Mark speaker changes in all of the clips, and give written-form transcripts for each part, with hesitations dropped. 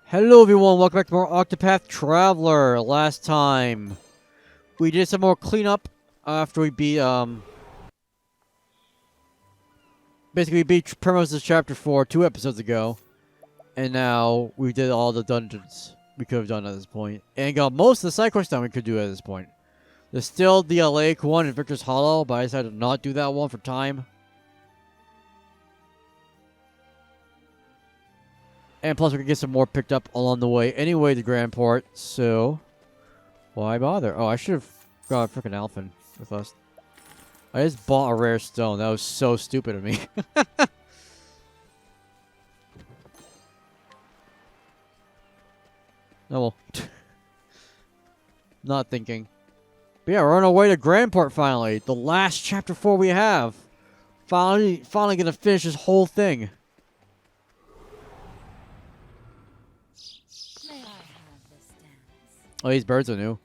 Speaker 1: Hello everyone, welcome back to more Octopath Traveler. Last time, we did some more cleanup after we beat, basically we beat Primrose's Chapter 4 2 episodes ago. And now, we did all the dungeons we could have done at this point. And got most of the side quests done we could do at this point. There's still the lake one in Victor's Hollow, but I decided to not do that one for time. And plus, we can get some more picked up along the way anyway to Grand Port, so why bother? Oh, I should have got a freaking Alphen with us. I just bought a rare stone. That was so stupid of me. Oh well. Not thinking. But yeah, we're on our way to Grand Port finally. The last Chapter 4 we have. Finally gonna finish this whole thing. Oh, these birds are new.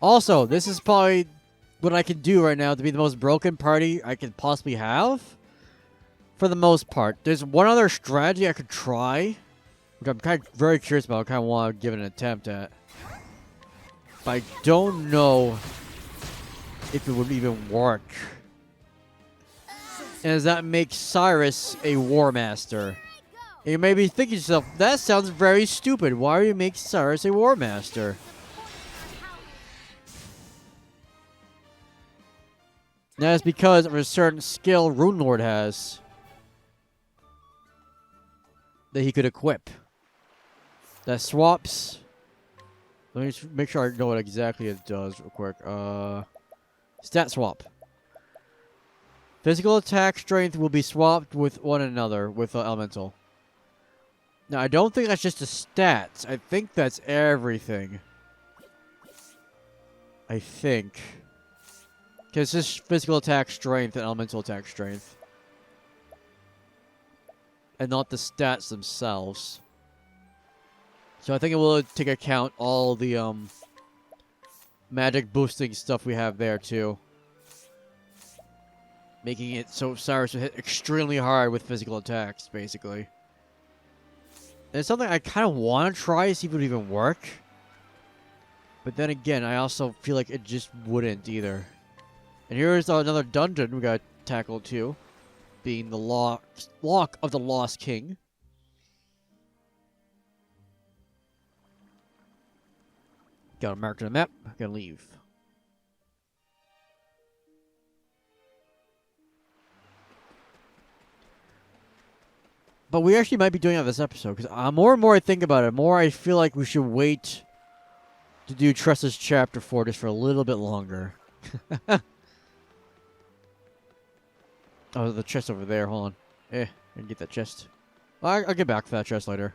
Speaker 1: Also, this is probably what I can do right now to be the most broken party I could possibly have. For the most part. There's one other strategy I could try, which I'm kind of very curious about. I kind of want to give it an attempt at. But I don't know if it would even work. And does that make Cyrus a War Master? And you may be thinking to yourself, that sounds very stupid. Why would you make Cyrus a War Master? That is because of a certain skill Rune Lord has that he could equip. That swaps. Let me just make sure I know what exactly it does real quick. Stat swap. Physical attack strength will be swapped with one another with elemental. Now, I don't think that's just the stats. I think that's everything. I think. Because this is physical attack strength and elemental attack strength. And not the stats themselves. So I think it will take account all the magic boosting stuff we have there too. Making it so Cyrus will hit extremely hard with physical attacks, basically. And it's something I kind of want to try to see if it would even work. But then again, I also feel like it just wouldn't either. And here's another dungeon we got tackled too, being the Lock of the Lost King. Got a mark on the map. Gonna leave. But we actually might be doing it this episode because more and more I think about it, more I feel like we should wait to do Tressa's Chapter 4 just for a little bit longer. Oh, the chest over there. Hold on. I can get that chest. I'll get back for that chest later.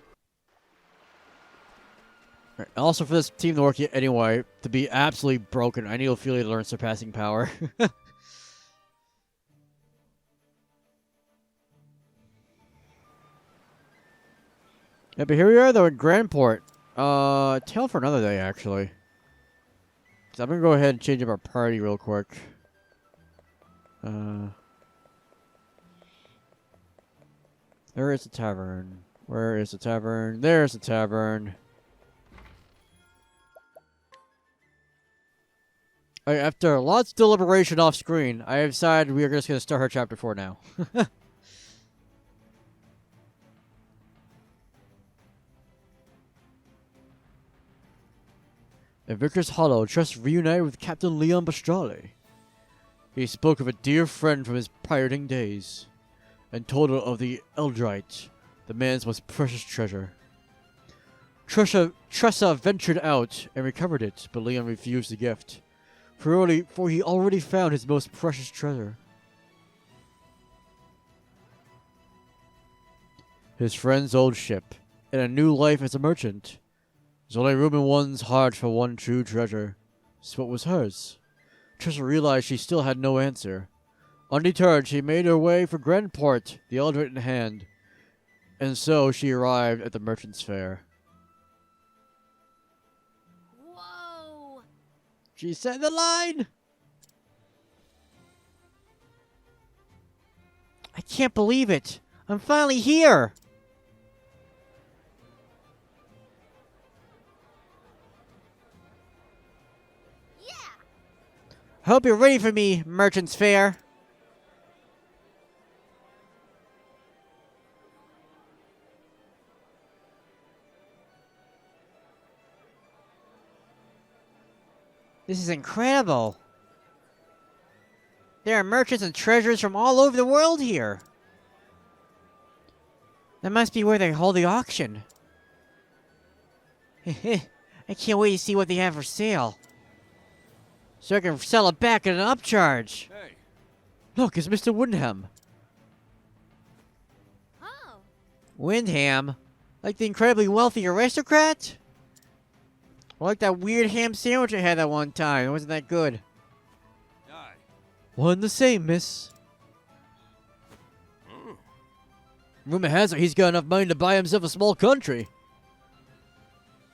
Speaker 1: Right. Also, for this team to work anyway, to be absolutely broken, I need Ophelia to learn Surpassing Power. Yeah, but here we are, though, in Grand Port. Tale for another day, actually. So I'm gonna go ahead and change up our party real quick. There is the tavern. Where is the tavern? There's the tavern. After lots of deliberation off screen, I have decided we are just going to start our Chapter 4 now. In Victor's Hollow, Tress reunited with Captain Leon Bastrale. He spoke of a dear friend from his pirating days, and told her of the Eldrite, the man's most precious treasure. Tressa ventured out and recovered it, but Leon refused the gift, for he already found his most precious treasure. His friend's old ship, and a new life as a merchant. There's only room in one's heart for one true treasure. So what was hers? Tressa realized she still had no answer. Undeterred, she made her way for Grand Port, the Eldrite in hand. And so she arrived at the Merchant's Fair.
Speaker 2: Whoa!
Speaker 1: She said the line! I can't believe it! I'm finally here! Hope you're ready for me, Merchant's Fair. This is incredible. There are merchants and treasures from all over the world here. That must be where they hold the auction. I can't wait to see what they have for sale. So I can sell it back at an upcharge.
Speaker 3: Hey,
Speaker 1: Look, it's Mr. Windham.
Speaker 2: Oh.
Speaker 1: Windham? Like the incredibly wealthy aristocrat? Or like that weird ham sandwich I had that one time. It wasn't that good.
Speaker 3: aye.
Speaker 1: One the same, miss. Rumor has it he's got enough money to buy himself a small country.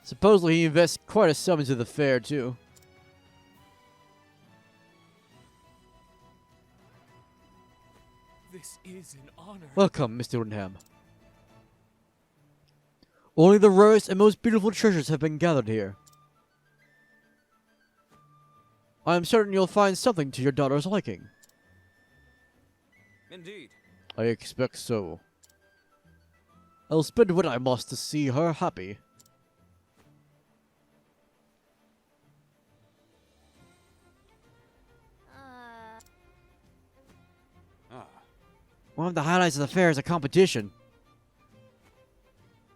Speaker 1: Supposedly he invests quite a sum into the fair, too.
Speaker 3: This is an honor.
Speaker 1: Welcome, Mr. Windham. Only the rarest and most beautiful treasures have been gathered here. I am certain you'll find something to your daughter's liking.
Speaker 3: Indeed.
Speaker 1: I expect so. I'll spend what I must to see her happy.
Speaker 3: Ah,
Speaker 1: One of the highlights of the fair is a competition.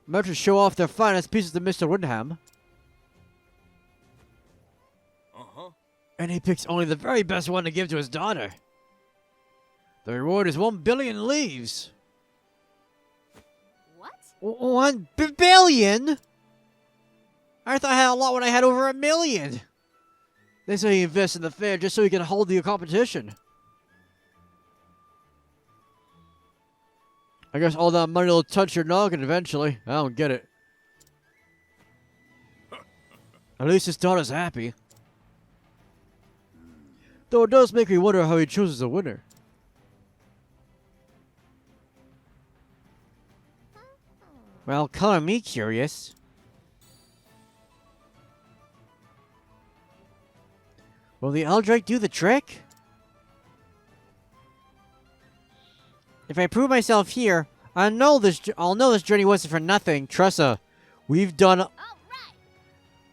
Speaker 1: Merchants show off their finest pieces to Mr. Windham,
Speaker 3: uh-huh.
Speaker 1: and he picks only the very best one to give to his daughter. The reward is 1 billion leaves.
Speaker 2: What?
Speaker 1: 1 billion? I thought I had a lot when I had over 1 million. They say he invests in the fair just so he can hold the competition. I guess all that money will touch your noggin eventually. I don't get it. At least his daughter's happy. Though it does make me wonder how he chooses a winner. Well, color me curious. Will the Eldrake do the trick? If I prove myself here, I'll know this journey wasn't for nothing. Tressa, we've done
Speaker 2: All right.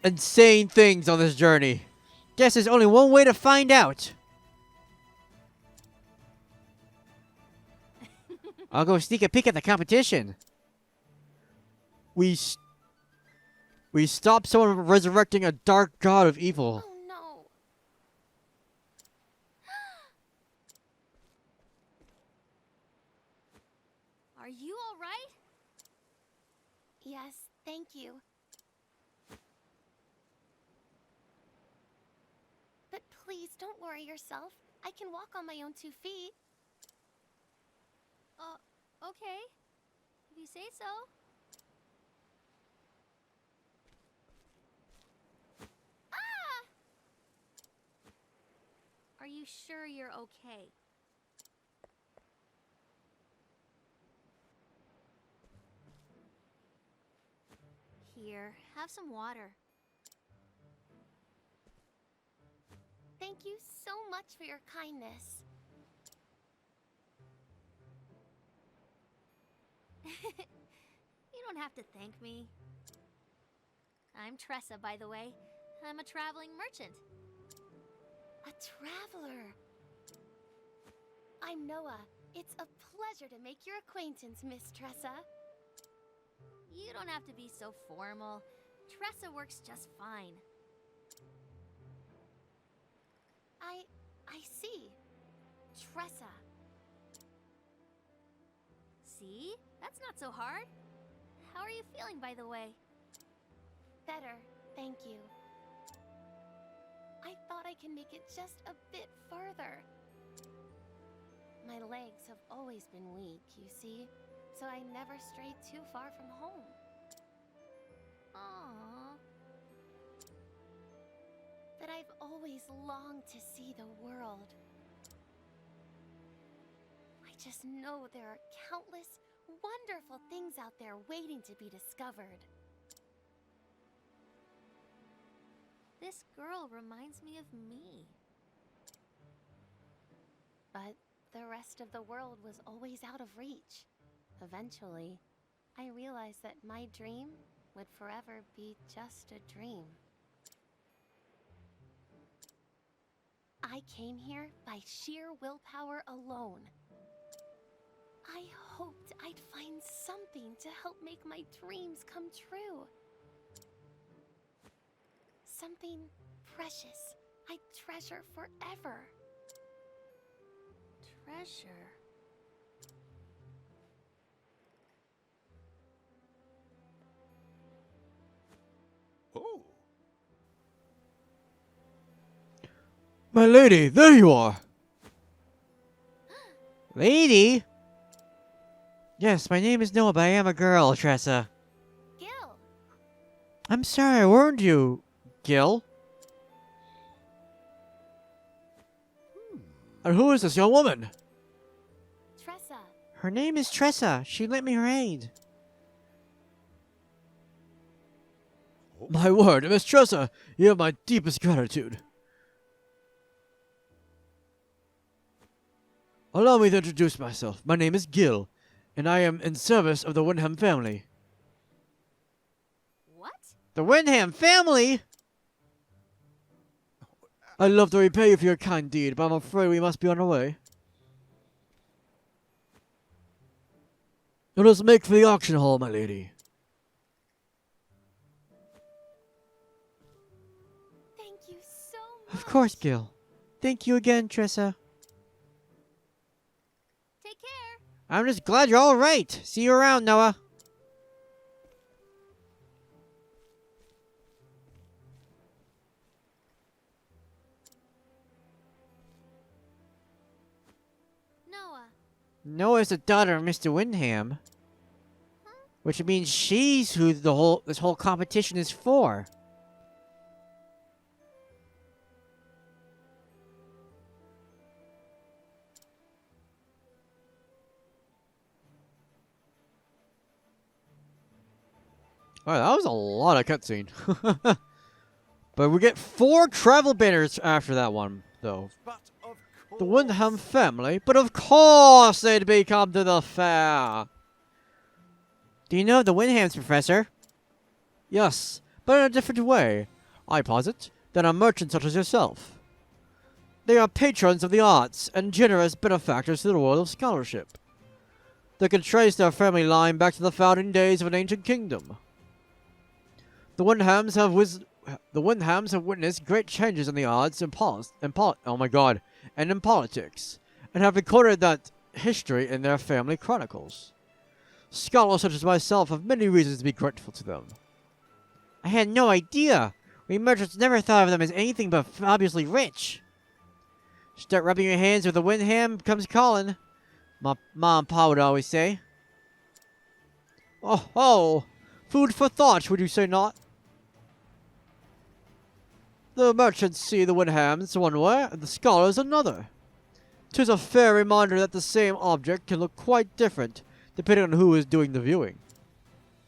Speaker 1: insane things on this journey. Guess there's only one way to find out. I'll go sneak a peek at the competition. We stopped someone from resurrecting a dark god of evil.
Speaker 2: Oh no. Are you all right? Yes, thank you. But please don't worry yourself. I can walk on my own 2 feet. Okay. If you say so. Ah! Are you sure you're okay? Here, have some water. Thank you so much for your kindness. You don't have to thank me. I'm Tressa, by the way. I'm a traveling merchant. A traveler? I'm Noah. It's a pleasure to make your acquaintance, Miss Tressa. You don't have to be so formal. Tressa works just fine. I see. Tressa. See? That's not so hard. How are you feeling, by the way? Better, thank you. I thought I can make it just a bit further. My legs have always been weak, you see, so I never strayed too far from home. Aww. But I've always longed to see the world. I just know there are countless, wonderful things out there waiting to be discovered. This girl reminds me of me.
Speaker 4: but the rest of the world was always out of reach. Eventually, I realized that my dream would forever be just a dream. I came here by sheer willpower alone. I hoped I'd find something to help make my dreams come true. Something precious I'd treasure forever. Treasure?
Speaker 3: Oh.
Speaker 1: My lady, there you are. Lady? Yes, my name is Noah, but I am a girl, Tressa.
Speaker 4: Gil!
Speaker 1: I'm sorry I warned you, Gil. And who is this young woman?
Speaker 4: Tressa!
Speaker 1: Her name is Tressa. She lent me her aid. My word, Miss Tressa, you have my deepest gratitude. Allow me to introduce myself. My name is Gil, and I am in service of the Wyndham family.
Speaker 4: What?
Speaker 1: The Wyndham family? I'd love to repay you for your kind deed, but I'm afraid we must be on our way. Let us make for the auction hall, my lady.
Speaker 4: Thank you so much!
Speaker 1: Of course, Gil. Thank you again, Tressa.
Speaker 2: Take care.
Speaker 1: I'm just glad you're all right. See you around, Noah.
Speaker 2: Noah.
Speaker 1: Noah's the daughter of Mr. Wyndham, which means she's who this whole competition is for. Alright, that was a lot of cutscene. But we get 4 travel banners after that one, though.
Speaker 3: But of course.
Speaker 1: The Wyndham family, but of course they'd be come to the fair. Do you know the Wyndhams, Professor? Yes, but in a different way, I posit, than a merchant such as yourself. They are patrons of the arts and generous benefactors to the world of scholarship. They can trace their family line back to the founding days of an ancient kingdom. The Wyndhams have witnessed great changes in the arts and in politics, and have recorded that history in their family chronicles. Scholars such as myself have many reasons to be grateful to them. I had no idea. We merchants never thought of them as anything but fabulously rich. Start rubbing your hands with the Wyndham comes calling. My mom and pa would always say. Oh, food for thought, would you say not? The merchants see the Wyndhams one way, and the scholars another. 'Tis a fair reminder that the same object can look quite different, depending on who is doing the viewing.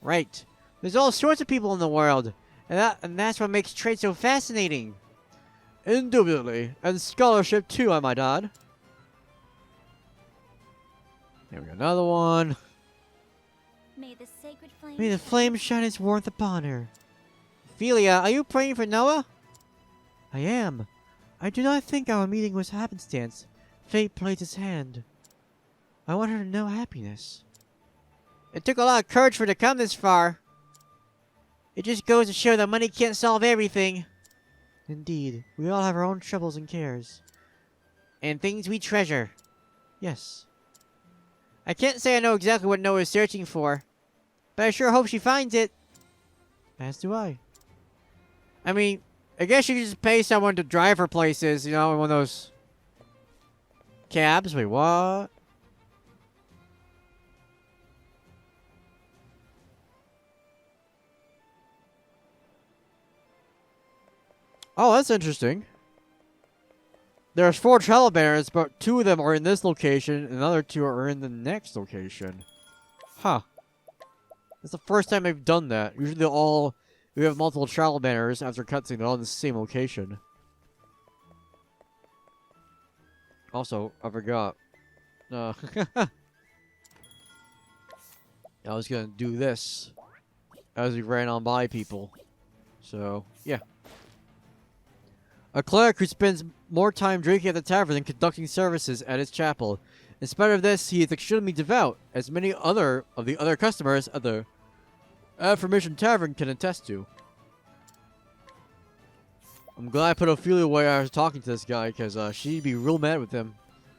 Speaker 1: Right. There's all sorts of people in the world, and that's what makes trade so fascinating. Indubitably, and scholarship too, I might add. There we go, another one.
Speaker 2: May the sacred flame.
Speaker 1: May the flame shine its warmth upon her. Ophelia, are you praying for Noah? I am. I do not think our meeting was happenstance. Fate played its hand. I want her to know happiness. It took a lot of courage for her to come this far. It just goes to show that money can't solve everything. Indeed, we all have our own troubles and cares. And things we treasure. Yes. I can't say I know exactly what Noah is searching for, but I sure hope she finds it. As do I. I mean, I guess you could just pay someone to drive her places, you know, in one of those cabs. Wait, what? Oh, that's interesting. There's 4 travel banners, but 2 of them are in this location, and the other 2 are in the next location. Huh. That's the first time I've done that. Usually we have multiple travel banners after cutscene, they're all in the same location. Also, I forgot. I was gonna do this as we ran on by people. So, yeah. A cleric who spends more time drinking at the tavern than conducting services at his chapel. In spite of this, he is extremely devout, as many of the other customers at the Affirmation Tavern can attest to. I'm glad I put Ophelia away when I was talking to this guy, because she'd be real mad with him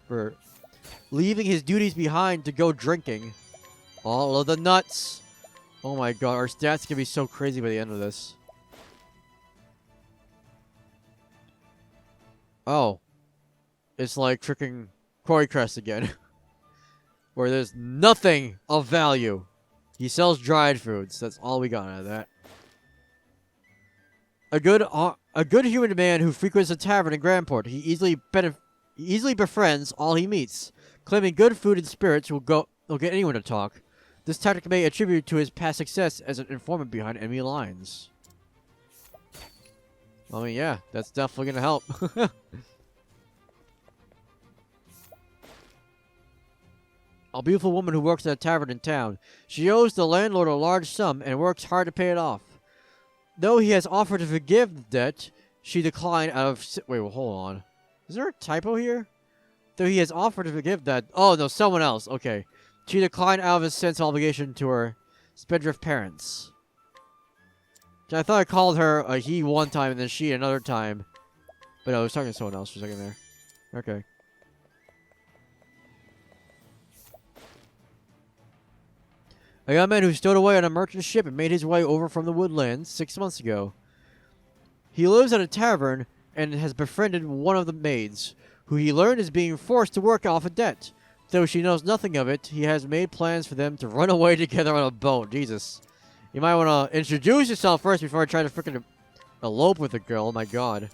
Speaker 1: for leaving his duties behind to go drinking. All of the nuts! Oh my god, our stats can be so crazy by the end of this. Oh. It's like freaking Quarry Crest again. Where there's nothing of value. He sells dried foods. That's all we got out of that. A good human man who frequents a tavern in Grandport. He easily befriends all he meets. Claiming good food and spirits will get anyone to talk. This tactic may attribute to his past success as an informant behind enemy lines. I mean, yeah, that's definitely gonna help. A beautiful woman who works at a tavern in town. She owes the landlord a large sum and works hard to pay it off. Though he has offered to forgive the debt, she declined out of... Wait, well, hold on. Is there a typo here? Though he has offered to forgive that... Oh, no, someone else. Okay. She declined out of his sense of obligation to her spendthrift parents. I thought I called her a he one time and then she another time. But no, I was talking to someone else for a second there. Okay. A young man who stowed away on a merchant ship and made his way over from the woodlands 6 months ago. He lives at a tavern and has befriended one of the maids, who he learned is being forced to work off a debt. Though she knows nothing of it, he has made plans for them to run away together on a boat. Jesus. You might want to introduce yourself first before I try to freaking elope with a girl. Oh my god.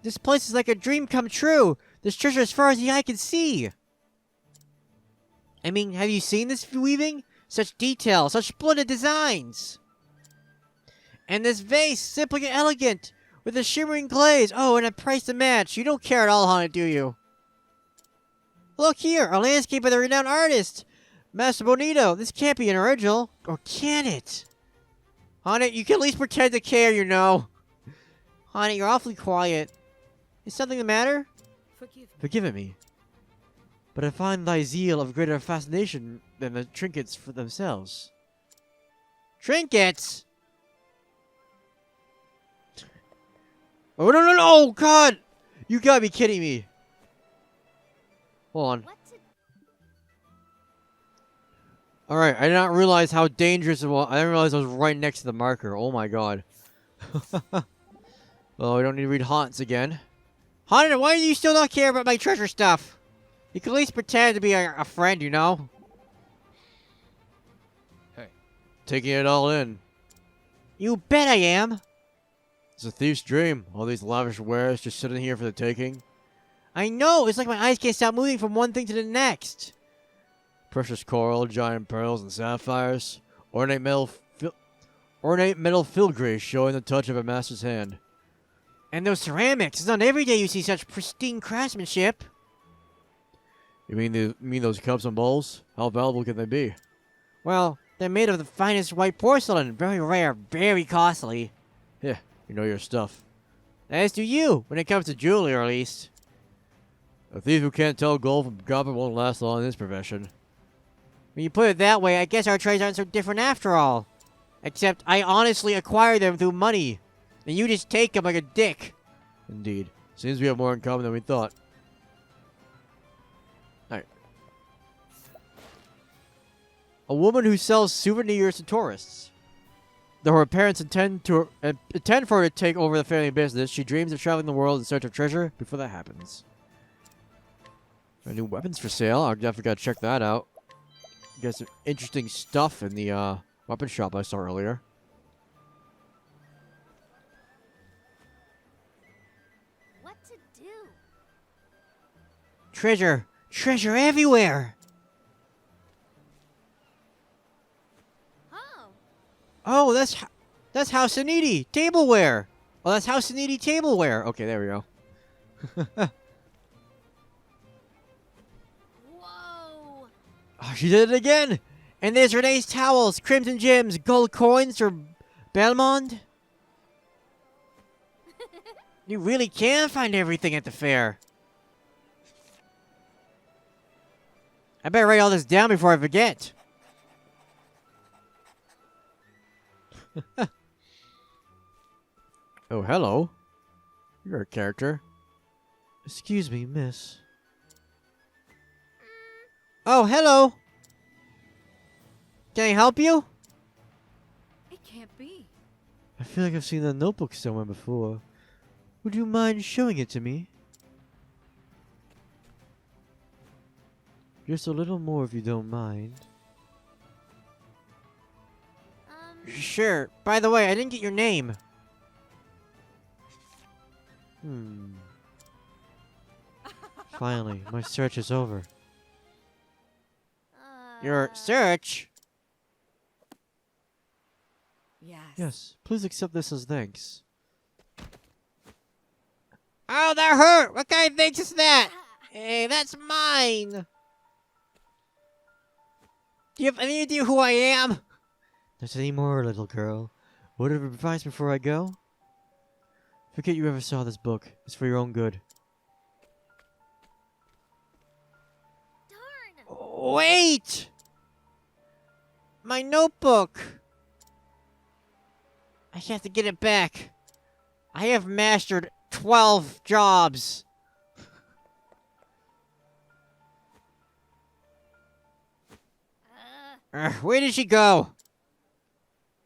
Speaker 1: This place is like a dream come true. There's treasure as far as the eye can see. I mean, have you seen this weaving? Such detail, such splendid designs. And this vase, simply elegant, with a shimmering glaze. Oh, and a price to match. You don't care at all, Haunted, do you? Look here, a landscape by the renowned artist, Master Bonito. This can't be an original, or can it? Haunted, you can at least pretend to care, you know. Haunted, you're awfully quiet. Is something the matter? Forgive me. But I find thy zeal of greater fascination than the trinkets for themselves. Trinkets? Oh, no, no, no! God! You gotta be kidding me. Hold on. Alright, I did not realize how dangerous it was. I didn't realize I was right next to the marker. Oh my god. Well, we don't need to read haunts again. Haunted, why do you still not care about my treasure stuff? You can at least pretend to be a friend, you know? Hey. Taking it all in. You bet I am. It's a thief's dream. All these lavish wares just sitting here for the taking. I know! It's like my eyes can't stop moving from one thing to the next. Precious coral, giant pearls, and sapphires. Ornate metal filigree showing the touch of a master's hand. And those ceramics. It's not every day you see such pristine craftsmanship. You mean those cups and bowls? How valuable can they be? Well, they're made of the finest white porcelain. Very rare, very costly. Yeah, you know your stuff. As do you, when it comes to jewelry, or at least. A thief who can't tell gold from copper won't last long in this profession. When you put it that way, I guess our trades aren't so different after all. Except I honestly acquire them through money. And you just take them like a dick. Indeed. Seems we have more in common than we thought. Alright. A woman who sells souvenirs to tourists. Though her parents intend for her to take over the family business, she dreams of traveling the world in search of treasure before that happens. New weapons for sale. I definitely gotta check that out. Got some interesting stuff in the weapon shop I saw earlier.
Speaker 2: What to do?
Speaker 1: Treasure! Treasure everywhere!
Speaker 2: Oh,
Speaker 1: Oh, that's House Aniti! Tableware! Oh, that's House Needy tableware. Okay, there we go.
Speaker 2: Whoa!
Speaker 1: Oh, she did it again. And there's Renee's towels, crimson gems, gold coins for Belmont. You really can find everything at the fair. I better write all this down before I forget. Oh, hello. You're a character. Excuse me, miss. Oh, hello. Can I help you?
Speaker 5: It can't be.
Speaker 1: I feel like I've seen that notebook somewhere before. Would you mind showing it to me? Just a little more if you don't mind. Sure. By the way, I didn't get your name. Finally, my search is over. Your search?
Speaker 5: Yes.
Speaker 1: Yes. Please accept this as thanks. Oh, that hurt! What kind of thanks is that? Hey, that's mine! Do you have any idea who I am? Not anymore, little girl. Word of advice before I go? Forget you ever saw this book. It's for your own good.
Speaker 2: Darn!
Speaker 1: Wait! My notebook! I have to get it back. I have mastered 12 jobs. Where did she go?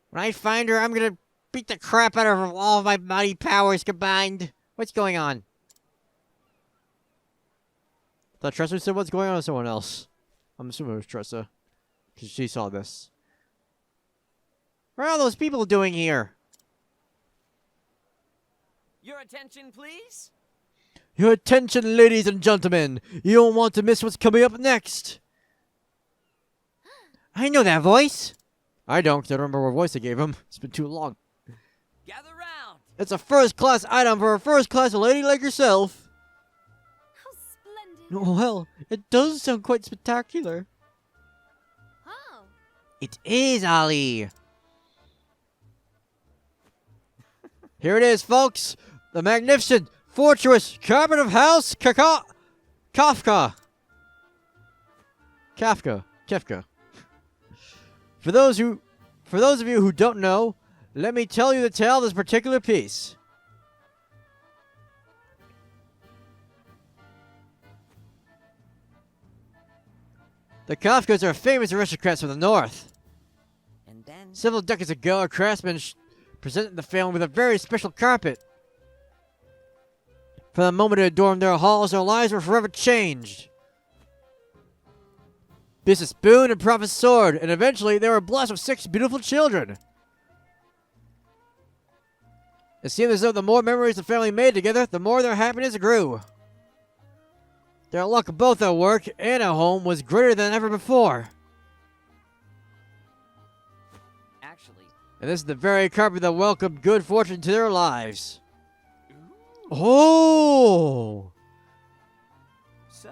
Speaker 1: When I find her, I'm gonna beat the crap out of her with all of my mighty powers combined. What's going on? Thought Tressa said what's going on with someone else. I'm assuming it was Tressa. Because she saw this. What are all those people doing here?
Speaker 6: Your attention, please.
Speaker 1: Your attention, ladies and gentlemen. You don't want to miss what's coming up next. I know that voice. I don't, 'cause I don't remember what voice I gave him. It's been too long.
Speaker 6: Gather round.
Speaker 1: It's a first-class item for a first-class lady like yourself.
Speaker 4: How splendid.
Speaker 1: Oh, well, it does sound quite spectacular.
Speaker 2: Oh,
Speaker 1: It is, Ali. Here it is, folks. The magnificent, fortress, carpet of house, Kafka. For those of you who don't know, let me tell you the tale of this particular piece. The Kafkas are famous aristocrats from the north.
Speaker 6: And then
Speaker 1: Several decades ago, a craftsman presented the family with a very special carpet. From the moment it adorned their halls, their lives were forever changed. Business boomed and profits soared, and eventually they were blessed with 6 beautiful children. It seemed as though the more memories the family made together, the more their happiness grew. Their luck both at work and at home was greater than ever before.
Speaker 6: actually,
Speaker 1: And this is the very carpet that welcomed good fortune to their lives. Oh!
Speaker 6: so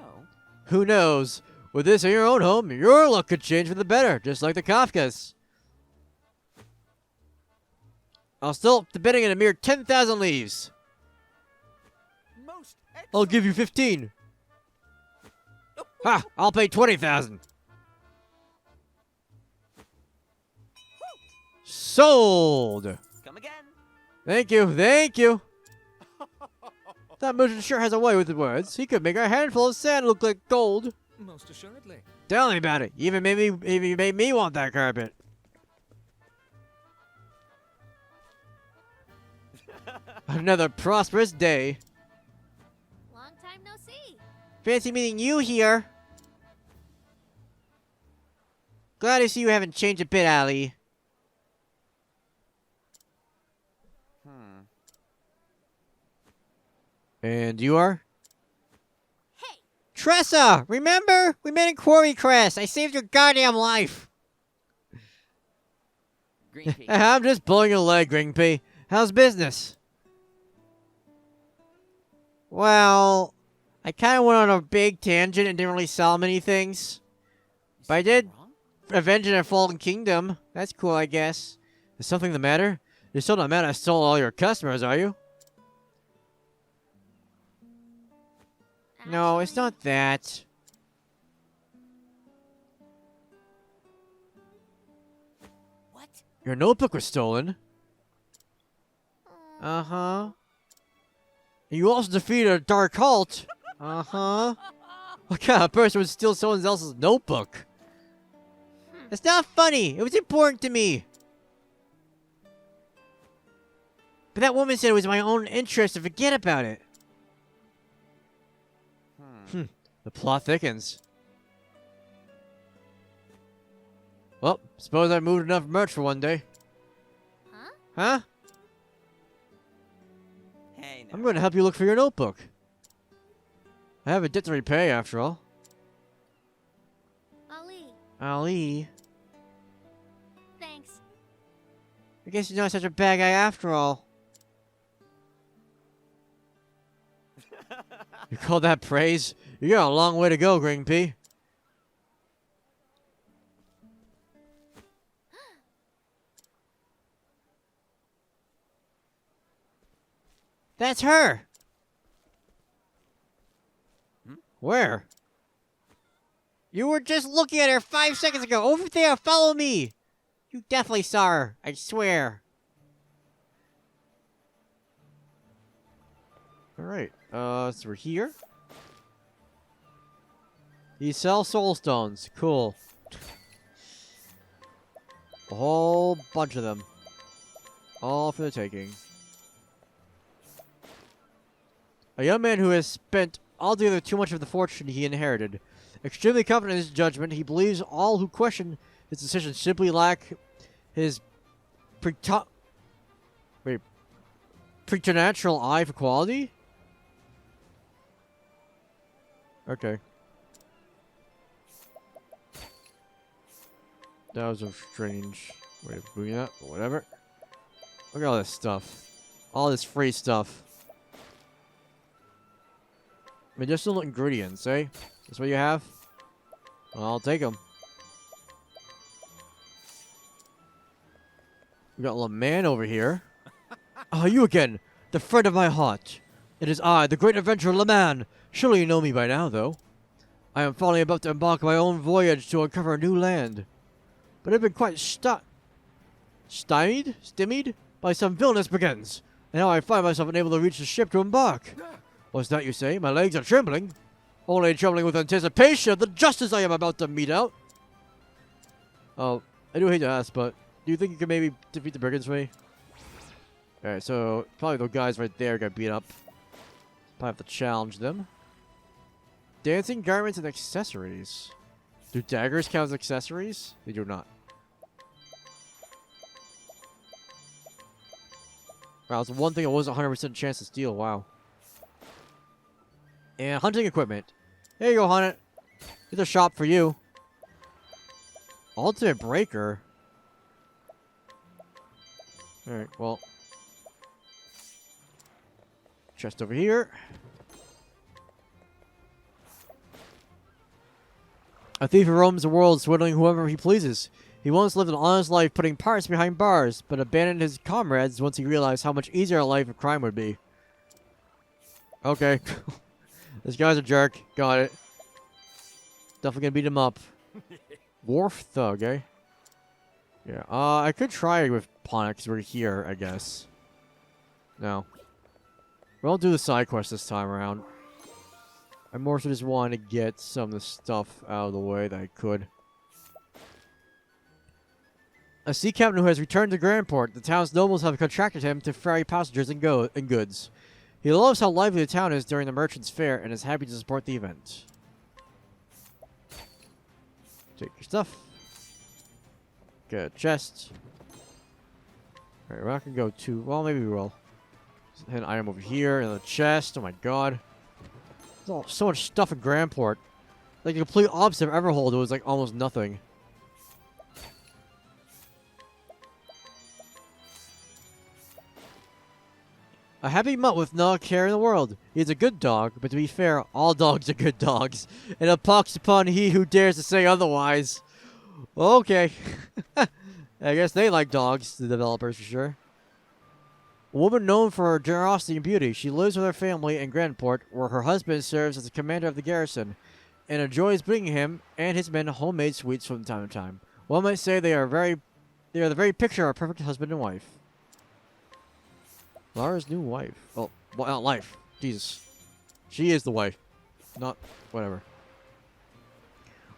Speaker 1: Who knows? With this in your own home, your luck could change for the better, just like the Kafkas. I'll still the bidding at a mere 10,000 leaves.
Speaker 3: Most
Speaker 1: I'll give you 15. Ha! I'll pay 20,000. Sold.
Speaker 6: come again.
Speaker 1: Thank you. Thank you. That merchant sure has a way with the words. He could make a handful of sand look like gold.
Speaker 3: Most assuredly.
Speaker 1: Tell me about it. Even made me want that carpet. Another prosperous day.
Speaker 2: long time no see.
Speaker 1: Fancy meeting you here. Glad to see you haven't changed a bit, Ali. And you are?
Speaker 2: Hey,
Speaker 1: Tressa! Remember? We met in Quarry Crest. I saved your goddamn life.
Speaker 6: Green pea.
Speaker 1: I'm just pulling your leg, Green Pea. How's business? Well, I kind of went on a big tangent and didn't really sell many things.
Speaker 6: Is
Speaker 1: But I
Speaker 6: something
Speaker 1: did.
Speaker 6: wrong?
Speaker 1: Avenging a fallen kingdom. That's cool, I guess. Is something the matter? You're still not mad I stole all your customers, are you? No, it's
Speaker 2: Actually,
Speaker 1: not that.
Speaker 6: What?
Speaker 1: Your notebook was stolen.
Speaker 2: mm,
Speaker 1: Uh-huh. You also defeated a dark cult. Uh-huh. What kind of person would steal someone else's notebook? It's not funny. It was important to me. But that woman said it was my own interest to forget about it. The plot thickens. Well, suppose I moved enough merch for one day.
Speaker 2: Huh?
Speaker 1: Huh?
Speaker 6: Hey, now.
Speaker 1: I'm going to help you look for your notebook. I have a debt to repay, after all.
Speaker 2: Ali,
Speaker 1: Ali,
Speaker 2: thanks.
Speaker 1: I guess you're not such a bad guy after all. You call that praise? You got a long way to go, Green Pea. That's her!
Speaker 6: Hmm?
Speaker 1: Where? You were just looking at her 5 seconds ago! Over there, follow me! You definitely saw her, I swear. Alright, so we're here. You sell soul stones. Cool. A whole bunch of them. All for the taking. A young man who has spent altogether too much of the fortune he inherited. Extremely confident in his judgment, he believes all who question his decision simply lack his preternatural eye for quality? Okay. That was a strange way of doing that, but whatever. Look at all this stuff. All this free stuff. Medicinal ingredients, eh? That's what you have? Well, I'll take them. We got a little man over here. Ah, you again! The friend of my heart! It is I, the great adventurer Laman! Surely you know me by now, though. I am finally about to embark on my own voyage to uncover a new land. But I've been quite stymied by some villainous brigands, and now I find myself unable to reach the ship to embark. What's that you say? My legs are trembling. Only trembling with anticipation of the justice I am about to mete out. Oh, I do hate to ask, but do you think you can maybe defeat the brigands for me? Alright, so probably those guys right there got beat up. Probably have to challenge them. Dancing garments and accessories. Do daggers count as accessories? They do not. Wow, it's one thing it was a 100% chance to steal. Wow. And hunting equipment. There you go, hunt it. Here's a shop for you. Ultimate breaker. Alright, well. Chest over here. A thief who roams the world, swindling whoever he pleases. He once lived an honest life putting parts behind bars, but abandoned his comrades once he realized how much easier a life of crime would be. Okay. This guy's a jerk. Got it. Definitely gonna beat him up. Wharf thug, eh? Yeah, I could try with Ponic because we're here, I guess. No. We'll do the side quest this time around. I more so just wanted to get some of the stuff out of the way that I could. A sea captain who has returned to Grandport. The town's nobles have contracted him to ferry passengers and goods. He loves how lively the town is during the merchant's fair and is happy to support the event. Take your stuff. Get a chest. Alright, we're not gonna go too... Well, maybe we will. Hit an item over here in the chest. Oh my god. There's so much stuff in Grandport. Like the complete opposite of Everhold, it was like almost nothing. A happy mutt with no care in the world. He is a good dog, but to be fair, all dogs are good dogs. And a pox upon he who dares to say otherwise. Okay. I guess they like dogs, the developers for sure. A woman known for her generosity and beauty. She lives with her family in Grandport, where her husband serves as the commander of the garrison, and enjoys bringing him and his men homemade sweets from time to time. One might say they are the very picture of a perfect husband and wife. Lara's new wife. Oh, well, not life. Jesus. She is the wife. Not whatever.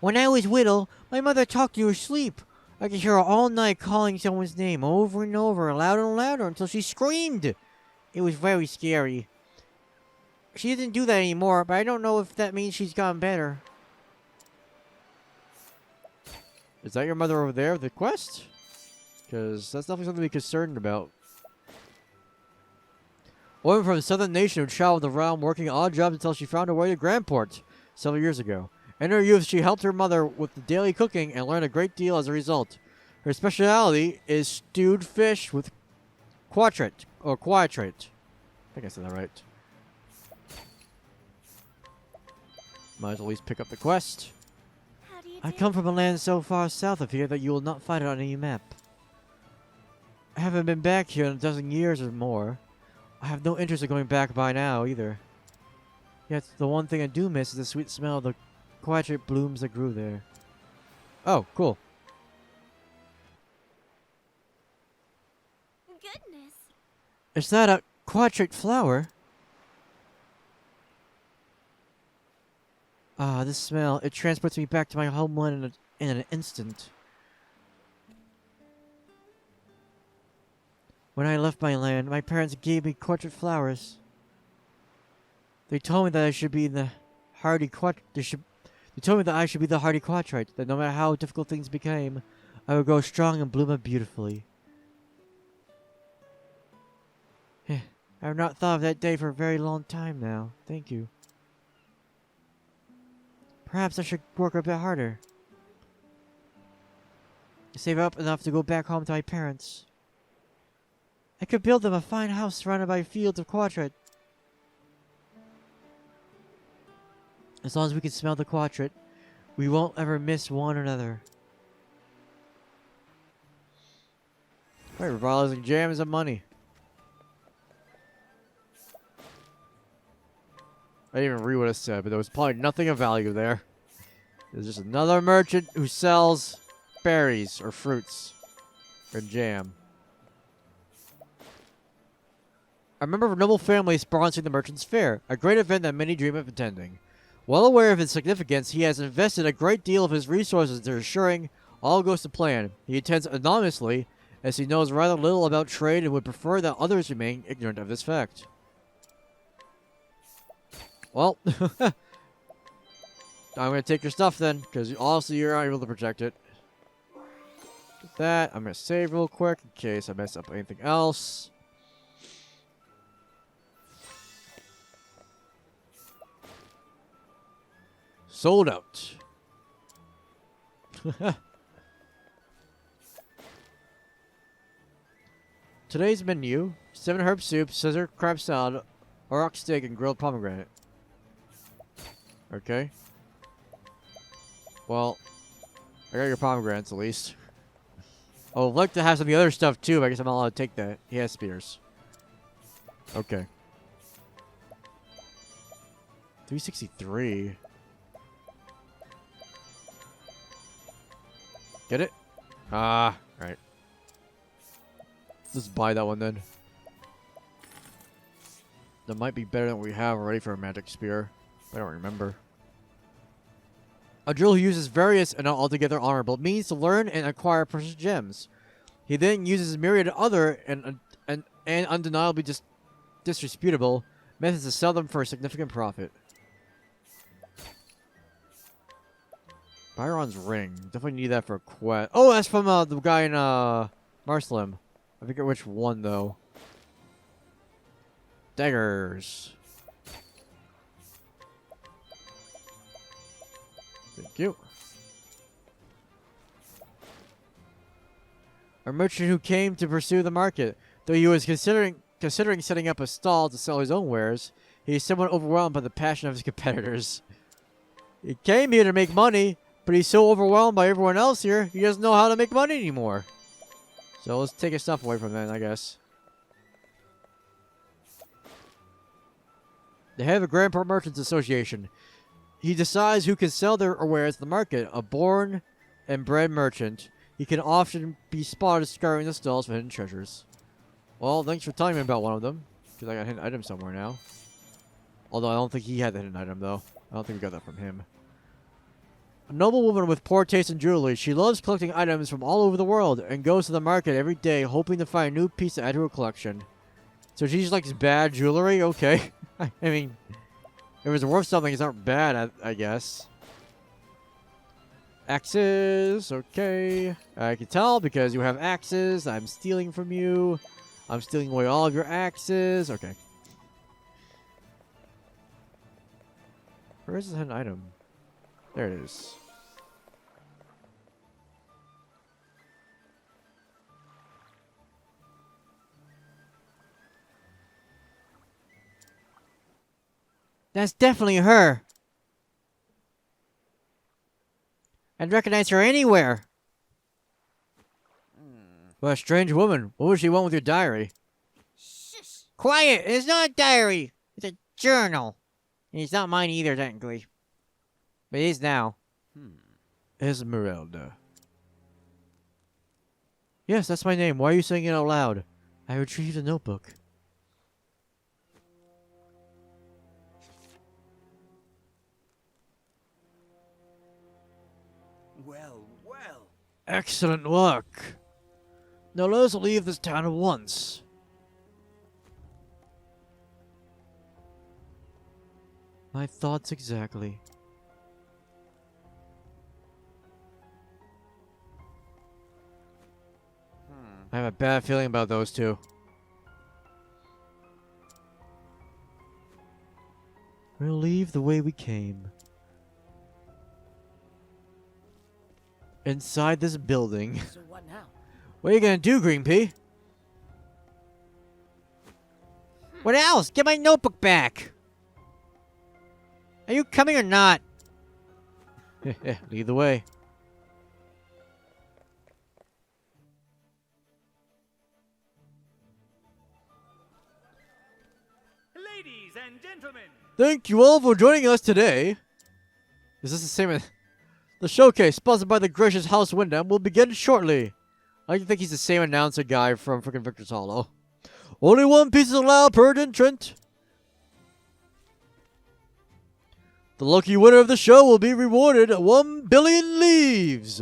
Speaker 1: When I was little, my mother talked in her sleep. I could hear her all night calling someone's name over and over, louder and louder, until she screamed. It was very scary. She doesn't do that anymore, but I don't know if that means she's gotten better. Is that your mother over there with the quest? Because that's definitely something to be concerned about. A woman from a southern nation who traveled around working odd jobs until she found her way to Grandport several years ago. In her youth, she helped her mother with the daily cooking and learned a great deal as a result. Her specialty is stewed fish with quatrate. I think I said that right. Might as well at least pick up the quest.
Speaker 4: How do you
Speaker 1: I
Speaker 4: do?
Speaker 1: come from a land so far south of here that you will not find it on any map. I haven't been back here in a dozen years or more. I have no interest in going back by now, either. Yet, the one thing I do miss is the sweet smell of the quadrate blooms that grew there. Oh, cool.
Speaker 4: Goodness.
Speaker 1: Is that a quadrate flower? Ah, this smell. It transports me back to my homeland in an instant. When I left my land, my parents gave me quadrate flowers. They told me that I should be the hardy They told me that I should be the hardy quadrate, that no matter how difficult things became, I would grow strong and bloom up beautifully. I have not thought of that day for a very long time now. Thank you. Perhaps I should work a bit harder. Save up enough to go back home to my parents. I could build them a fine house surrounded by fields of quadrate. As long as we can smell the quadrate, we won't ever miss one another. Alright, revolvers and jams and money. I didn't even read what it said, but there was probably nothing of value there. There's just another merchant who sells berries or fruits or jam. I remember a noble family sponsoring the Merchant's Fair, a great event that many dream of attending. Well aware of its significance, he has invested a great deal of his resources into ensuring all goes to plan. He attends anonymously, as he knows rather little about trade and would prefer that others remain ignorant of this fact. Well, I'm going to take your stuff then, because obviously you're not able to protect it. With that, I'm going to save real quick in case I mess up anything else. Sold out. Today's menu: 7 herb soup, scissor crab salad, auroch steak, and grilled pomegranate. Okay. Well, I got your pomegranates at least. I would like to have some of the other stuff too, but I guess I'm not allowed to take that. He has spears. Okay. 363. Get it? Ah, right. Let's buy that one then. That might be better than what we have already for a magic spear. I don't remember. A drill who uses various and not altogether honorable means to learn and acquire precious gems. He then uses myriad other and undeniably disreputable methods to sell them for a significant profit. Byron's ring. Definitely need that for a quest. Oh, that's from the guy in Marslim. I forget which one though. Daggers. Thank you. A merchant who came to pursue the market, though he was considering considering setting up a stall to sell his own wares, he is somewhat overwhelmed by the passion of his competitors. He came here to make money, but he's so overwhelmed by everyone else here, he doesn't know how to make money anymore. So let's take his stuff away from that, I guess. The head of the Grandport Merchants Association. He decides who can sell their wares at the market. A born and bred merchant, he can often be spotted scouring the stalls for hidden treasures. Well, thanks for telling me about one of them, because I got a hidden item somewhere now. Although I don't think he had the hidden item, though. I don't think we got that from him. A noble woman with poor taste in jewelry. She loves collecting items from all over the world and goes to the market every day hoping to find a new piece to add to her collection. So she just likes bad jewelry? Okay. I mean, if it's worth something, it's not bad, I guess. Axes. Okay. I can tell because you have axes. I'm stealing from you. I'm stealing away all of your axes. Okay. Where is this hidden item? There it is. That's definitely her. I'd recognize her anywhere. What a strange woman. What would she want with your diary?
Speaker 6: Shush.
Speaker 1: Quiet! It's not a diary. It's a journal. And it's not mine either, technically. But it is now. Esmeralda. Yes, that's my name. Why are you saying it out loud? I retrieved a notebook.
Speaker 3: Well, well.
Speaker 1: Excellent work. Now let us leave this town at once. My thoughts exactly. I have a bad feeling about those two. We'll leave the way we came. Inside this building.
Speaker 6: So what now?
Speaker 1: What are you gonna do, Green Pea? What else? Get my notebook back! Are you coming or not? Lead the way.
Speaker 3: Ladies and gentlemen.
Speaker 1: Thank you all for joining us today. Is this the same as... The showcase, sponsored by the gracious House Wyndham, will begin shortly. I think he's the same announcer guy from freaking Victor's Hollow. Only one piece is allowed per entrant. The lucky winner of the show will be rewarded 1 billion leaves.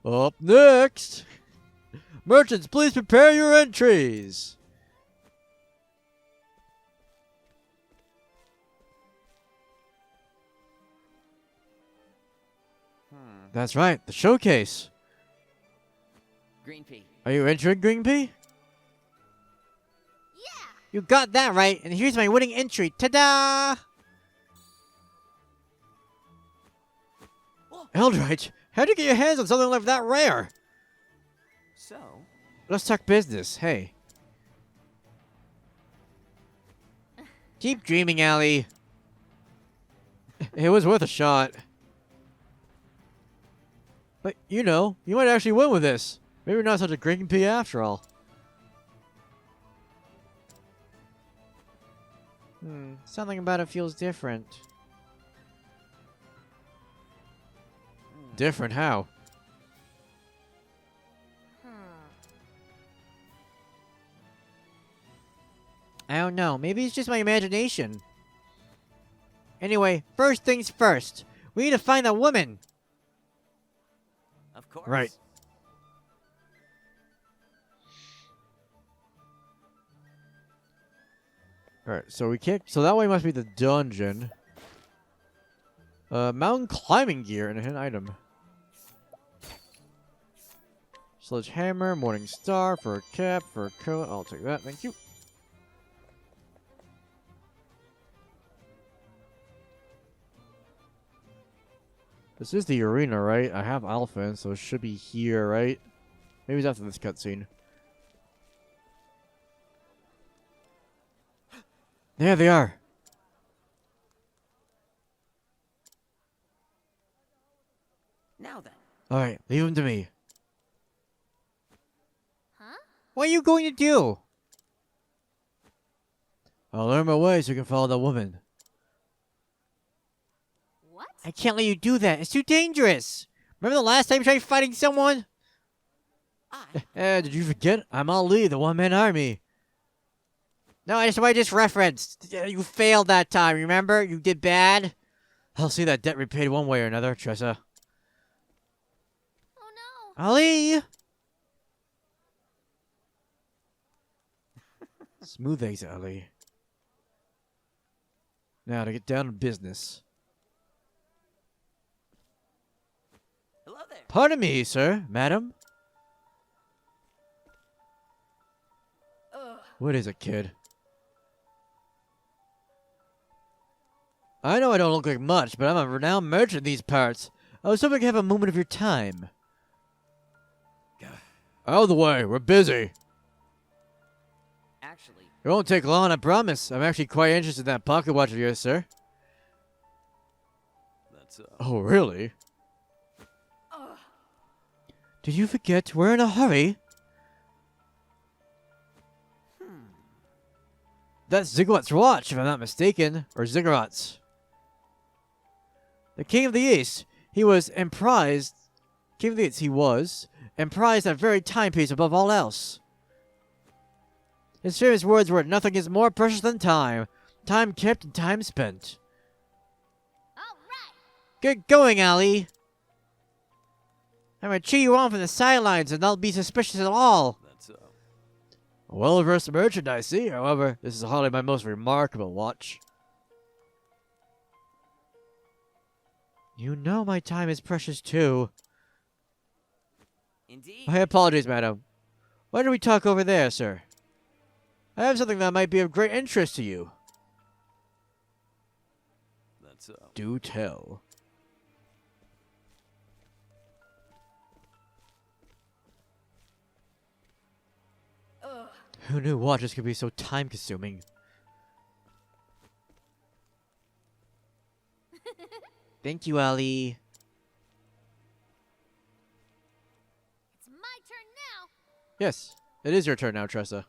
Speaker 1: Up next. Merchants, please prepare your entries. That's right, the showcase.
Speaker 6: Green pea.
Speaker 1: Are you entering, Green Pea?
Speaker 2: Yeah!
Speaker 1: You got that right, and here's my winning entry. Ta-da! Eldritch, how'd you get your hands on something like that rare?
Speaker 6: So?
Speaker 1: Let's talk business, hey. Keep dreaming, Allie. It was worth a shot. But, you know, you might actually win with this. Maybe you're not such a Green Pea after all. Something about it feels different. Different how? I don't know. Maybe it's just my imagination. Anyway, first things first. We need to find that woman.
Speaker 6: Of course.
Speaker 1: Right. Alright, so we can't... So that way must be the dungeon. Mountain climbing gear and a hidden item. Sledgehammer, Morning Star, for a cap, for a coat. I'll take that, thank you. This is the arena, right? I have Alpha, so it should be here, right? Maybe it's after this cutscene. There they are.
Speaker 6: Now then.
Speaker 1: Alright, leave them to me.
Speaker 2: Huh?
Speaker 1: What are you going to do? I'll learn my way so you can follow the woman.
Speaker 2: What?
Speaker 1: I can't let you do that. It's too dangerous. Remember the last time you tried fighting someone? Did you forget? I'm Ali, the one-man army. No, that's what I just referenced. You failed that time, remember? You did bad. I'll see that debt repaid one way or another, Tressa.
Speaker 2: Oh no.
Speaker 1: Ali! Smooth exit, Ali. Now to get down to business.
Speaker 6: Hello there.
Speaker 1: Pardon me, sir, madam. What is it, kid? I know I don't look like much, but I'm a renowned merchant in these parts. I was hoping to have a moment of your time. Out of the way, we're busy.
Speaker 6: Actually,
Speaker 1: It won't take long, I promise. I'm actually quite interested in that pocket watch of yours, sir.
Speaker 3: That's
Speaker 1: Oh, really? Did you forget we're in a hurry? That's Ziggurat's watch, if I'm not mistaken. Or Ziggurat's. The King of the East. He was emprised. King of the East, he was. Emprised that very timepiece above all else. His famous words were, "Nothing is more precious than time. Time kept and time spent."
Speaker 2: All right.
Speaker 1: Get going, Ali. I'm gonna cheer you on from the sidelines and not be suspicious at all.
Speaker 3: That's
Speaker 1: A well-versed merchant, I see. However, this is hardly my most remarkable watch. You know my time is precious too.
Speaker 6: indeed.
Speaker 1: My apologies, madam. Why don't we talk over there, sir? I have something that might be of great interest to you.
Speaker 3: That's
Speaker 1: Do tell. Who knew watches could be so time-consuming? Thank you, Ali.
Speaker 2: It's my turn now.
Speaker 1: Yes, it is your turn now, Tressa.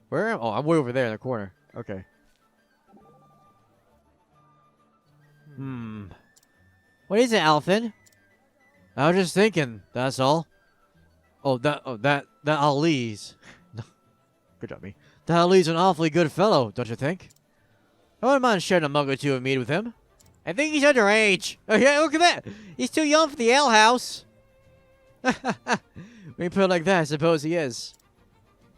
Speaker 1: Where am I? Oh, I'm way over there in the corner. Okay. What is it, Alphen? I was just thinking, that's all. That Ali's. Good job, me. That Ali's an awfully good fellow, don't you think? I wouldn't mind sharing a mug or two of mead with him. I think he's underage. Oh yeah, look at that. He's too young for the alehouse. When you put it like that, I suppose he is.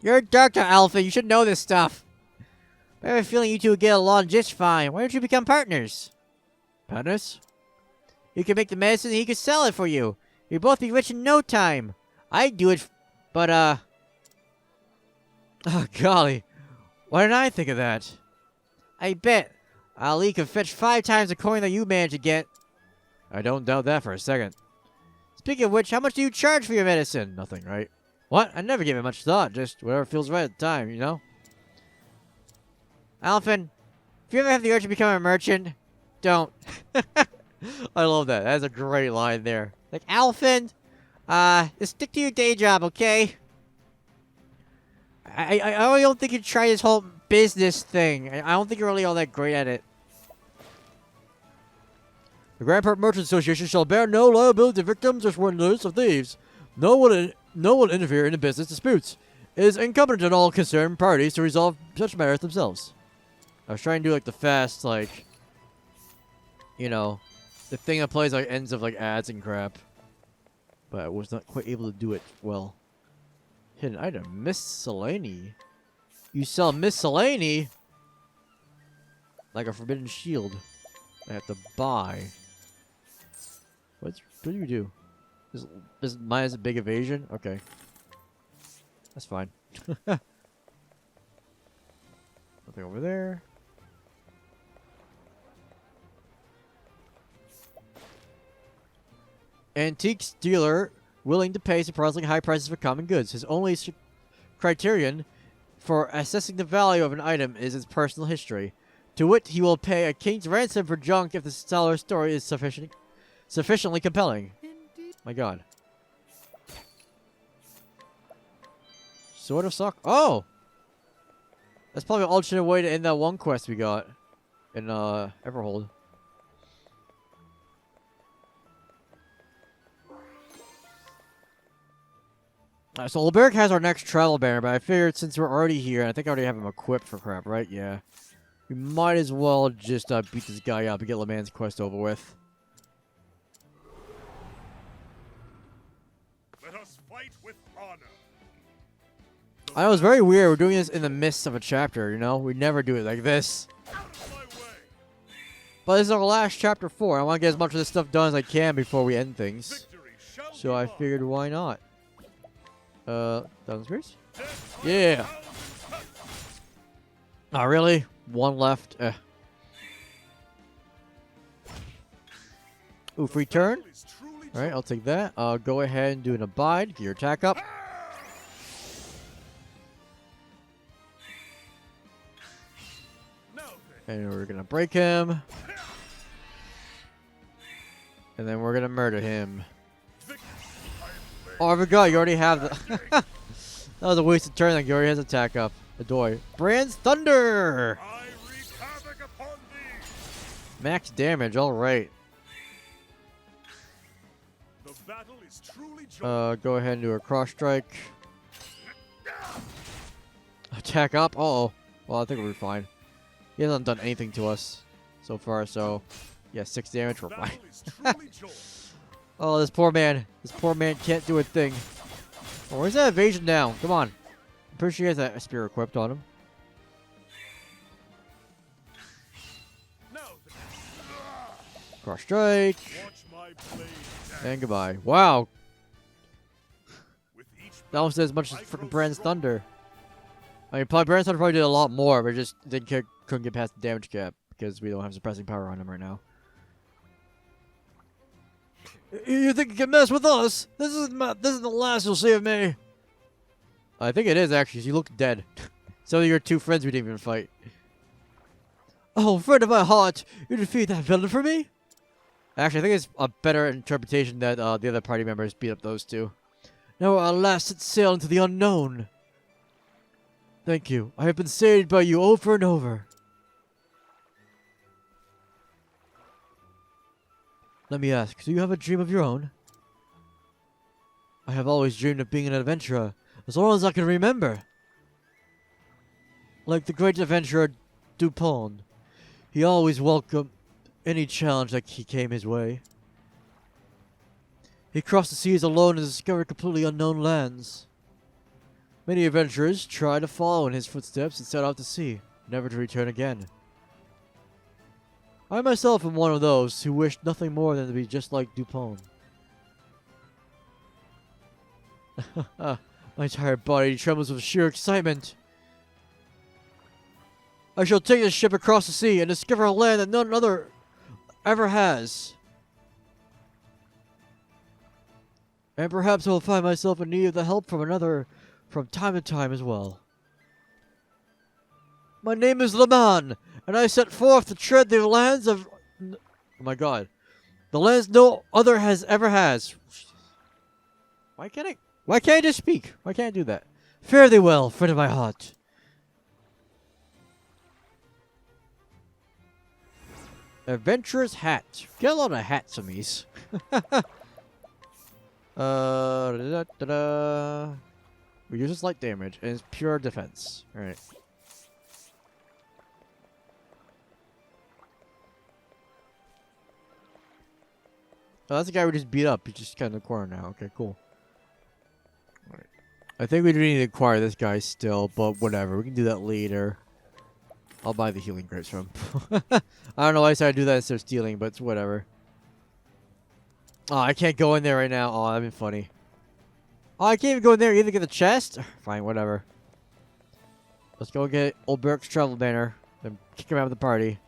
Speaker 1: You're a doctor, Alpha. You should know this stuff. I have a feeling you two would get along just fine. Why don't you become partners? Partners? You can make the medicine and he can sell it for you. You'd both be rich in no time. I'd do it, but, oh, golly. Why didn't I think of that? I bet Ali could fetch 5 times the coin that you managed to get. I don't doubt that for a second. Speaking of which, how much do you charge for your medicine? Nothing, right? What? I never gave it much thought. Just whatever feels right at the time, you know? Alphen, if you ever have the urge to become a merchant, don't. I love that. That's a great line there. Like, Alphen, just stick to your day job, okay? I really don't think you try this whole business thing. I don't think you're really all that great at it. The Grand Park Merchant Association shall bear no liability to victims or swindlers of thieves. No one interfere in the business disputes. It is incumbent on all concerned parties to resolve such matters themselves. I was trying to do like the fast, like, you know, the thing that plays like ends of like ads and crap, but I was not quite able to do it well. Hidden item, miscellany. You sell miscellany? Like a forbidden shield. I have to buy. What do you do? Is mine has a big evasion? Okay. That's fine. Nothing over there. Antiques dealer willing to pay surprisingly high prices for common goods. His only criterion for assessing the value of an item is its personal history. To wit, he will pay a king's ransom for junk if the seller's story is sufficiently compelling. My god. Sword of Sock. Oh! That's probably an alternate way to end that one quest we got in Everhold. So Ulberich has our next travel banner, but I figured since we're already here, and I think I already have him equipped for crap, right? Yeah. We might as well just beat this guy up and get LeMan's quest over with.
Speaker 7: Let us fight with honor.
Speaker 1: I know, it's very weird. We're doing this in the midst of a chapter, you know? We never do it like this.
Speaker 7: Out of my way.
Speaker 1: But this is our last chapter 4. I want to get as much of this stuff done as I can before we end things.
Speaker 7: Victory shall
Speaker 1: So
Speaker 7: be
Speaker 1: I
Speaker 7: mine.
Speaker 1: figured, why not? Downstairs?
Speaker 7: Death
Speaker 1: Yeah. Oh, really? One left. Ooh, free turn.
Speaker 7: is truly
Speaker 1: Alright, I'll take that. Go ahead and do an abide. Get your attack up.
Speaker 7: Now then.
Speaker 1: And we're gonna break him. And then we're gonna murder him.
Speaker 7: Victory. I am late.
Speaker 1: Oh, I forgot. You already have the... That was a wasted turn. Like, he already has attack up. Adoy. Brand's Thunder!
Speaker 7: I wreak havoc upon thee.
Speaker 1: Max damage. Alright.
Speaker 7: The battle is truly joined.
Speaker 1: Go ahead and do a cross strike. Attack up. Uh-oh. Well, I think we'll be fine. He hasn't done anything to us so far, so... Yeah, 6 damage. We're
Speaker 7: The
Speaker 1: fine.
Speaker 7: battle is truly joined.
Speaker 1: Oh, this poor man. This poor man can't do a thing. Oh, where's that evasion now? Come on. I'm pretty sure he has a spear equipped on him.
Speaker 7: Now then.
Speaker 1: Cross strike.
Speaker 7: Watch my blade dance.
Speaker 1: And goodbye. Wow.
Speaker 7: With each
Speaker 1: That almost did as much as freaking Brand's Thunder. I mean, probably Brand's Thunder probably did a lot more, but just couldn't get past the damage cap because we don't have suppressing power on him right now. You think you can mess with us? This isn't the last you'll see of me. I think it is actually. You look dead. So your 2 friends we didn't even fight. Oh, friend of my heart, you defeat that villain for me? Actually, I think it's a better interpretation that the other party members beat up those 2. Now our last set sail into the unknown. Thank you. I have been saved by you over and over. Let me ask, do you have a dream of your own? I have always dreamed of being an adventurer, as long as I can remember. Like the great adventurer Dupont, he always welcomed any challenge that he came his way. He crossed the seas alone and discovered completely unknown lands. Many adventurers try to follow in his footsteps and set out to sea, never to return again. I myself am one of those who wished nothing more than to be just like Dupont. My entire body trembles with sheer excitement. I shall take this ship across the sea and discover a land that none other ever has. And perhaps I will find myself in need of the help from another from time to time as well. My name is Leman, and I set forth to tread the lands of... Oh my god. The lands no other ever has. Why can't I just speak? Why can't I do that? Fare thee well, friend of my heart. Adventurer's hat. Get a lot of hats on these. Reduces slight damage, and it's pure defense. Alright. Oh, that's the guy we just beat up. He's just kind of in the corner now. Okay, cool. Alright. I think we do need to acquire this guy still, but whatever. We can do that later. I'll buy the healing grapes from him. I don't know why I decided to do that instead of stealing, but it's whatever. Oh, I can't go in there right now. Oh, that'd be funny. Oh, I can't even go in there either get the chest? Fine, whatever. Let's go get Old Burke's travel banner and kick him out of the party.